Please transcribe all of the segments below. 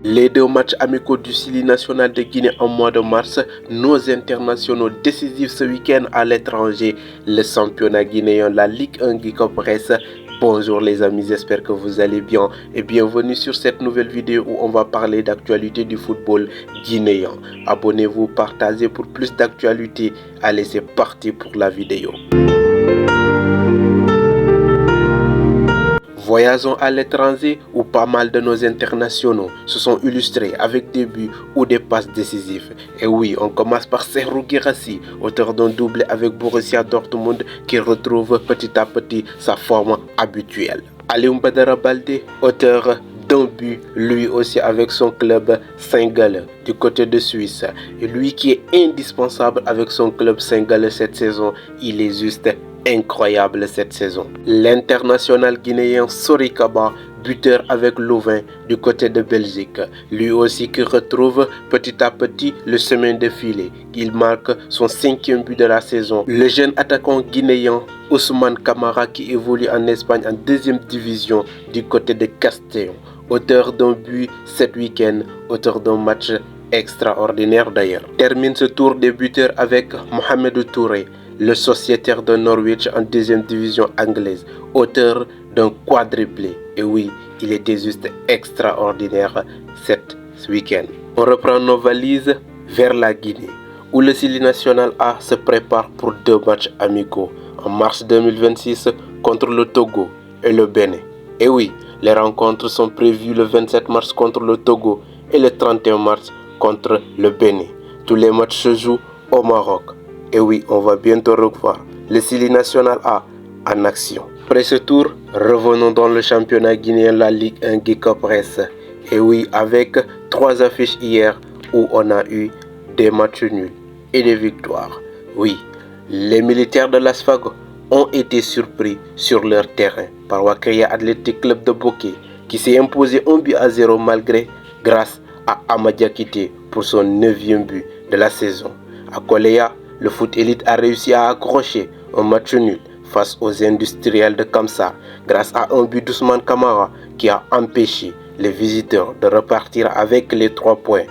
Les deux matchs amicaux du Sili national de Guinée en mois de mars, nos internationaux décisifs ce week-end à l'étranger, le championnat guinéen, la Ligue 1 Guy Presse. Bonjour les amis, j'espère que vous allez bien et bienvenue sur cette nouvelle vidéo où on va parler d'actualité du football guinéen. Abonnez-vous, partagez pour plus d'actualité. Allez, c'est parti pour la vidéo. Voyageons à l'étranger où pas mal de nos internationaux se sont illustrés avec des buts ou des passes décisives. Et oui, on commence par Serhou Guirassy, auteur d'un doublé avec Borussia Dortmund qui retrouve petit à petit sa forme habituelle. Alioune Badara Baldé, auteur d'un but, lui aussi avec son club sénégalais du côté de Suisse. Et lui qui est indispensable avec son club sénégalais cette saison, il est juste incroyable cette saison. L'international guinéen Sori Kaba, buteur avec Louvain du côté de Belgique, lui aussi qui retrouve petit à petit le chemin de filet. Il marque son 5e but de la saison. Le jeune attaquant guinéen Ousmane Camara qui évolue en Espagne en 2e division du côté de Castellón, auteur d'un but cet week-end, auteur d'un match extraordinaire d'ailleurs. Termine ce tour des buteurs avec Mohamedou Touré, le sociétaire de Norwich en 2e division anglaise, auteur d'un quadruplé. Et oui, il était juste extraordinaire ce week-end. On reprend nos valises vers la Guinée, où le Sili national A se prépare pour 2 matchs amicaux en mars 2026 contre le Togo et le Bénin. Et oui, les rencontres sont prévues le 27 mars contre le Togo et le 31 mars contre le Bénin. Tous les matchs se jouent au Maroc. Et oui, on va bientôt revoir le Sili national A en action. Après ce tour, revenons dans le championnat guinéen, la Ligue 1 Guy Presse. Et oui, avec 3 affiches hier où on a eu des matchs nuls et des victoires. Oui, les militaires de l'Asfago ont été surpris sur leur terrain par Wakria Athletic Club de Boké qui s'est imposé 1-0 grâce à Amadia Kité pour son 9e but de la saison. À Koleya, le foot élite a réussi à accrocher un match nul face aux industriels de Kamsar grâce à un but d'Ousmane Camara qui a empêché les visiteurs de repartir avec les 3 points.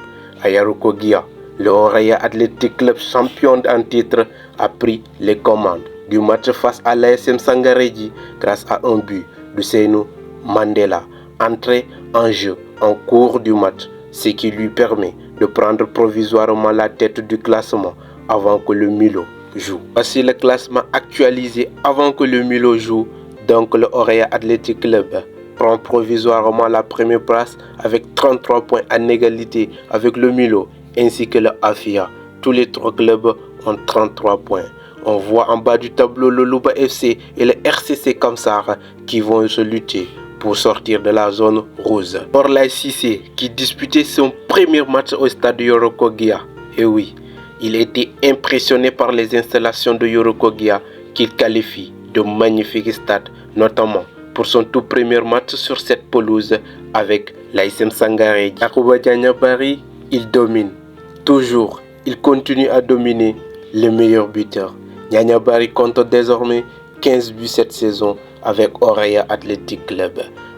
À Yarukogia, le Oreya Athletic Club champion en titre a pris les commandes du match face à l'ASM Sangarédji grâce à un but de Seynou Mandela entré en jeu en cours du match, ce qui lui permet de prendre provisoirement la tête du classement avant que le Milo joue. Voici le classement actualisé avant que le Milo joue. Donc le Oreya Athletic Club prend provisoirement la première place avec 33 points en égalité avec le Milo ainsi que le Afia. Tous les 3 clubs ont 33 points. On voit en bas du tableau le Louba FC et le RCC Kamsar qui vont se lutter pour sortir de la zone rouge. Orlai Cissé qui disputait son premier match au stade Yorokogia. Et oui, il était impressionné par les installations de Yorokogia qu'il qualifie de magnifiques stades, notamment pour son tout premier match sur cette pelouse avec l'ASM Sangarédji. Yacouba Diagnabary, il domine. Toujours, il continue à dominer les meilleurs buteurs. Diagnabary compte désormais 15 buts cette saison avec Oreya Athletic Club.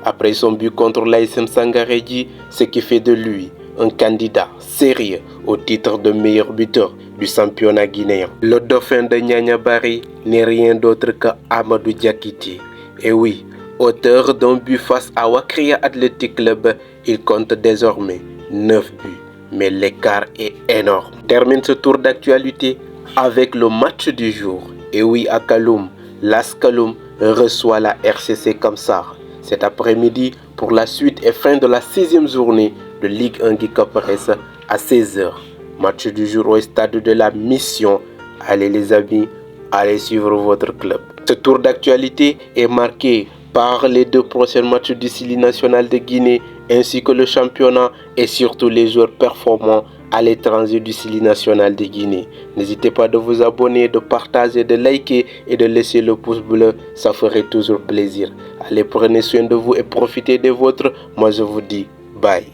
Après son but contre l'ASM Sangarédji, ce qui fait de lui un candidat sérieux au titre de meilleur buteur du championnat guinéen. Le dauphin de Diagnabary n'est rien d'autre que Amadou Diakité. Et oui, auteur d'un but face à Wakria Athletic Club, il compte désormais 9 buts. Mais l'écart est énorme. Termine ce tour d'actualité avec le match du jour. Et oui, à Kaloum, l'AS Kaloum reçoit la RCC Kamsar cet après-midi pour la suite et fin de la 6e journée de Ligue 1 Guy Presse à 16h. Match du jour au stade de la Mission. Allez les amis, allez suivre votre club. Ce tour d'actualité est marqué par les 2 prochains matchs du Sili national de Guinée ainsi que le championnat et surtout les joueurs performants à l'étranger du Sili national de Guinée. N'hésitez pas de vous abonner, de partager, de liker et de laisser le pouce bleu, ça ferait toujours plaisir. Allez, prenez soin de vous et profitez des vôtres. Moi je vous dis bye.